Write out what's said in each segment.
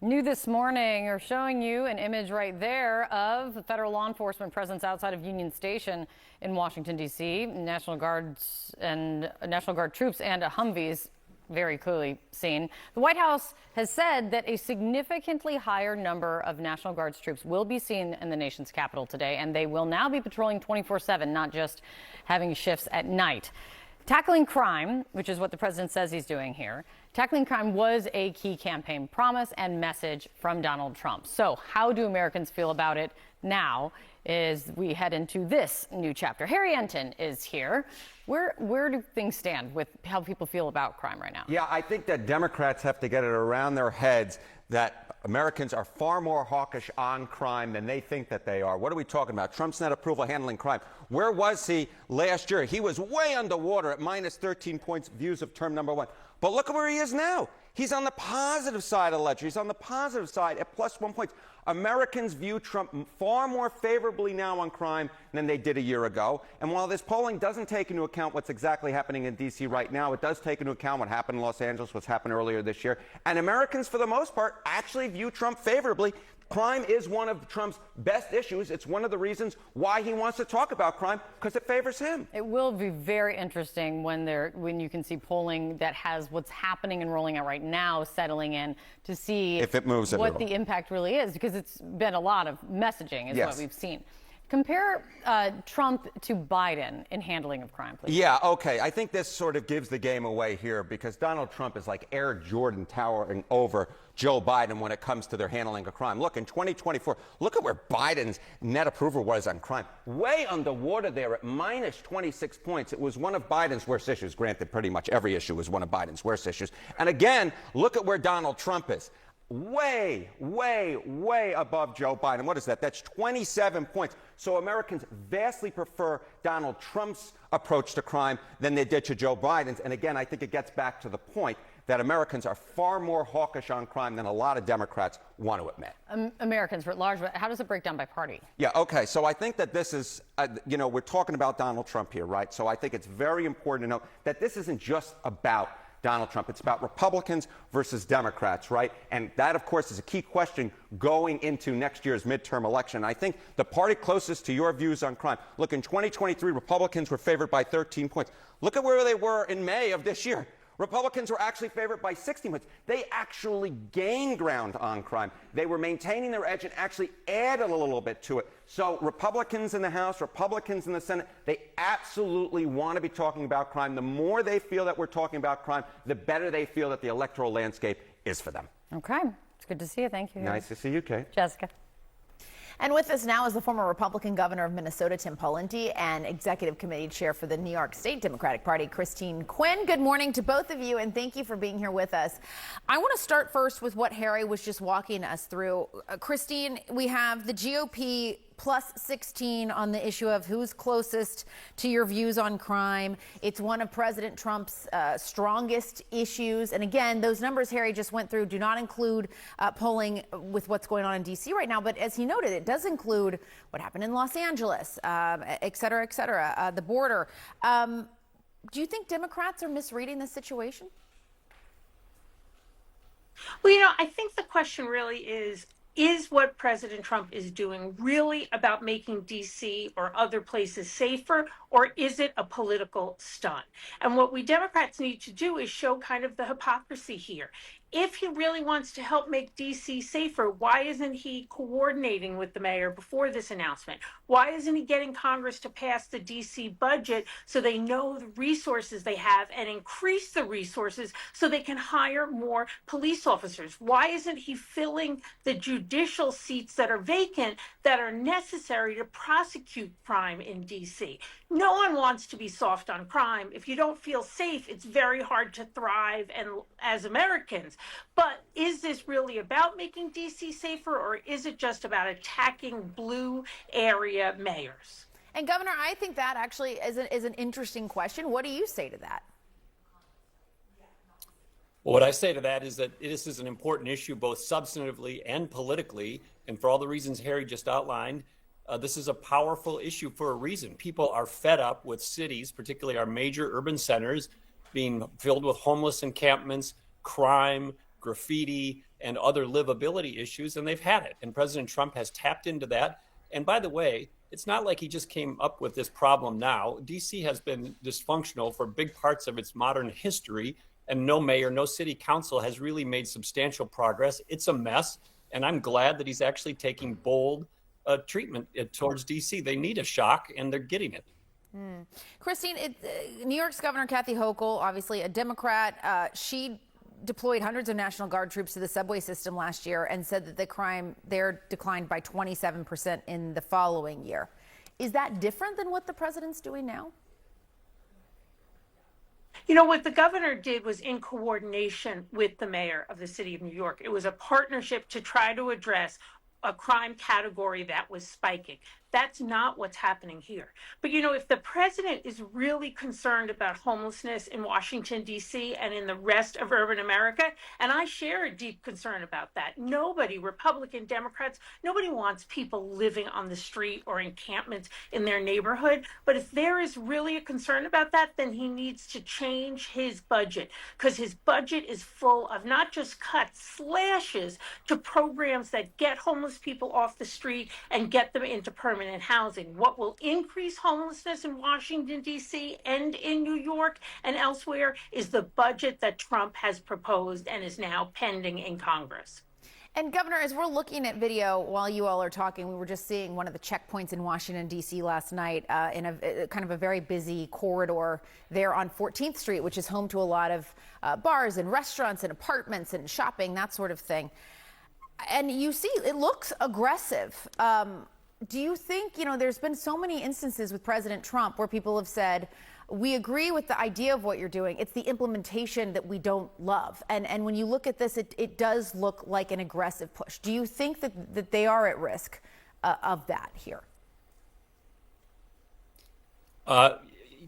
New this morning are showing you an image right there of the federal law enforcement presence outside of Union Station in Washington, D.C. National Guard troops and Humvees very clearly seen. The White House has said that a significantly higher number of National Guard's troops will be seen in the nation's capital today, and they will now be patrolling 24/7, not just having shifts at night. Tackling crime, which is what the president says he's doing here, tackling crime was a key campaign promise and message from Donald Trump. So how do Americans feel about it now as we head into this new chapter? Harry Enton is here. Where do things stand with how people feel about crime right now? Yeah, I think that Democrats have to get it around their heads that Americans are far more hawkish on crime than they think that they are. What are we talking about? Trump's net approval handling crime. Where was he last year? He was way underwater at minus 13 points views of term number one. But look at where he is now. He's on the positive side of the ledger. He's on the positive side at plus 1 point. Americans view Trump far more favorably now on crime than they did a year ago. And while this polling doesn't take into account what's exactly happening in D.C. right now, it does take into account what happened in Los Angeles, what's happened earlier this year. And Americans, for the most part, actually view Trump favorably. Crime is one of Trump's best issues. It's one of the reasons why he wants to talk about crime, because it favors him. It will be very interesting when you can see polling that has what's happening and rolling out right now settling in to see if it moves what the impact really is, because it's been a lot of messaging is what we've seen. Compare Trump to Biden in handling of crime, please. Yeah, okay. I think this sort of gives the game away here because Donald Trump is like Air Jordan towering over Joe Biden when it comes to their handling of crime. Look, in 2024, look at where Biden's net approval was on crime. Way underwater there at minus 26 points. It was one of Biden's worst issues. Granted, pretty much every issue was one of Biden's worst issues. And again, look at where Donald Trump is. Way, way, way above Joe Biden. What is that? That's 27 points. So Americans vastly prefer Donald Trump's approach to crime than they did to Joe Biden's. And again, I think it gets back to the point that Americans are far more hawkish on crime than a lot of Democrats want to admit. Americans writ large, but how does it break down by party? Yeah, okay. So I think that this is, we're talking about Donald Trump here, right? So I think it's very important to know that this isn't just about Donald Trump. It's about Republicans versus Democrats, right? And that, of course, is a key question going into next year's midterm election. I think the party closest to your views on crime. Look, in 2023, Republicans were favored by 13 points. Look at where they were in May of this year. Republicans were actually favored by 16 points. They actually gained ground on crime. They were maintaining their edge and actually added a little bit to it. So Republicans in the House, Republicans in the Senate, they absolutely want to be talking about crime. The more they feel that we're talking about crime, the better they feel that the electoral landscape is for them. Okay. It's good to see you. Thank you. Nice to see you, Kate. Jessica. And with us now is the former Republican governor of Minnesota, Tim Pawlenty, and executive committee chair for the New York State Democratic Party, Christine Quinn. Good morning to both of you, and thank you for being here with us. I want to start first with what Harry was just walking us through. Christine, we have the GOP plus 16 on the issue of who's closest to your views on crime. It's one of President Trump's strongest issues. And again, those numbers Harry just went through do not include polling with what's going on in D.C. right now. But as he noted, it does include what happened in Los Angeles, et cetera, the border. Do you think Democrats are misreading this situation? Well, I think the question really is what President Trump is doing really about making D.C. or other places safer, or is it a political stunt? And what we Democrats need to do is show kind of the hypocrisy here. If he really wants to help make D.C. safer, why isn't he coordinating with the mayor before this announcement? Why isn't he getting Congress to pass the D.C. budget so they know the resources they have and increase the resources so they can hire more police officers? Why isn't he filling the judicial seats that are vacant that are necessary to prosecute crime in D.C.? No one wants to be soft on crime. If you don't feel safe, it's very hard to thrive and as Americans. But is this really about making D.C. safer, or is it just about attacking blue area mayors? And Governor, I think that actually is an interesting question. What do you say to that? Well, what I say to that is that this is an important issue, both substantively and politically. And for all the reasons Harry just outlined, this is a powerful issue for a reason. People are fed up with cities, particularly our major urban centers, being filled with homeless encampments, crime, graffiti, and other livability issues, and they've had it. And President Trump has tapped into that. And by the way, it's not like he just came up with this problem now. D.C. has been dysfunctional for big parts of its modern history, and no mayor, no city council has really made substantial progress. It's a mess, and I'm glad that he's actually taking bold treatment towards D.C. They need a shock, and they're getting it. Christine, New York's Governor Kathy Hochul, obviously a Democrat, she deployed hundreds of National Guard troops to the subway system last year and said that the crime there declined by 27% in the following year. Is that different than what the president's doing now? You know, what the governor did was in coordination with the mayor of the city of New York. It was a partnership to try to address a crime category that was spiking. That's not what's happening here. But, you know, if the president is really concerned about homelessness in Washington, D.C. and in the rest of urban America, and I share a deep concern about that. Nobody, Republican, Democrats, nobody wants people living on the street or encampments in their neighborhood. But if there is really a concern about that, then he needs to change his budget, because his budget is full of not just cuts, slashes to programs that get homeless people off the street and get them into permanent housing. What will increase homelessness in Washington, D.C. and in New York and elsewhere is the budget that Trump has proposed and is now pending in Congress. And Governor, as we're looking at video while you all are talking, we were just seeing one of the checkpoints in Washington, D.C. last night in a kind of a very busy corridor there on 14th Street, which is home to a lot of bars and restaurants and apartments and shopping, that sort of thing. And you see, it looks aggressive. Do you think, you know, there's been so many instances with President Trump where people have said, we agree with the idea of what you're doing. It's the implementation that we don't love. And when you look at this, it does look like an aggressive push. Do you think that they are at risk of that here?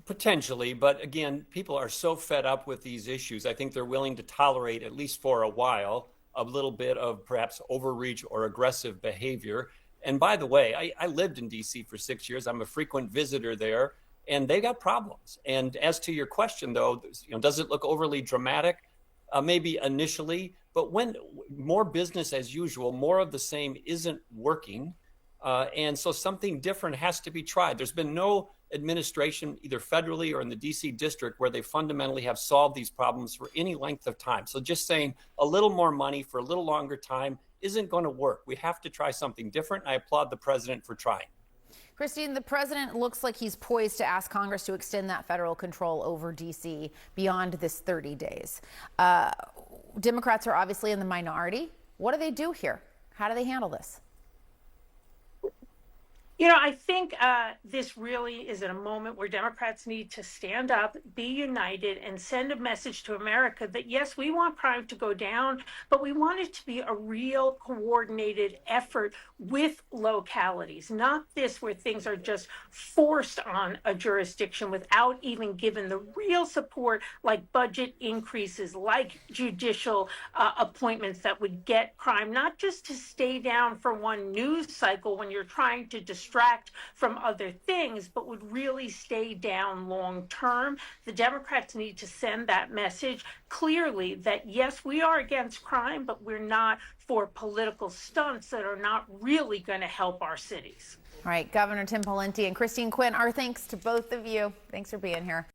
Potentially, but again, people are so fed up with these issues. I think they're willing to tolerate, at least for a while, a little bit of perhaps overreach or aggressive behavior. And by the way, I lived in D.C. for 6 years. I'm a frequent visitor there, and they got problems. And as to your question, though, you know, does it look overly dramatic? Maybe initially, but when more business as usual, more of the same isn't working. And so something different has to be tried. There's been no administration, either federally or in the D.C. district, where they fundamentally have solved these problems for any length of time. So just saying a little more money for a little longer time isn't going to work. We have to try something different. I applaud the president for trying. Christine, the president looks like he's poised to ask Congress to extend that federal control over D.C. beyond this 30 days. Democrats are obviously in the minority. What do they do here? How do they handle this? You know, I think this really is at a moment where Democrats need to stand up, be united, and send a message to America that, yes, we want crime to go down, but we want it to be a real coordinated effort with localities, not this where things are just forced on a jurisdiction without even given the real support, like budget increases, like judicial appointments that would get crime, not just to stay down for one news cycle when you're trying to distract from other things, but would really stay down long term. The Democrats need to send that message clearly that, yes, we are against crime, but we're not for political stunts that are not really going to help our cities. All right, Governor Tim Pawlenty and Christine Quinn, our thanks to both of you. Thanks for being here.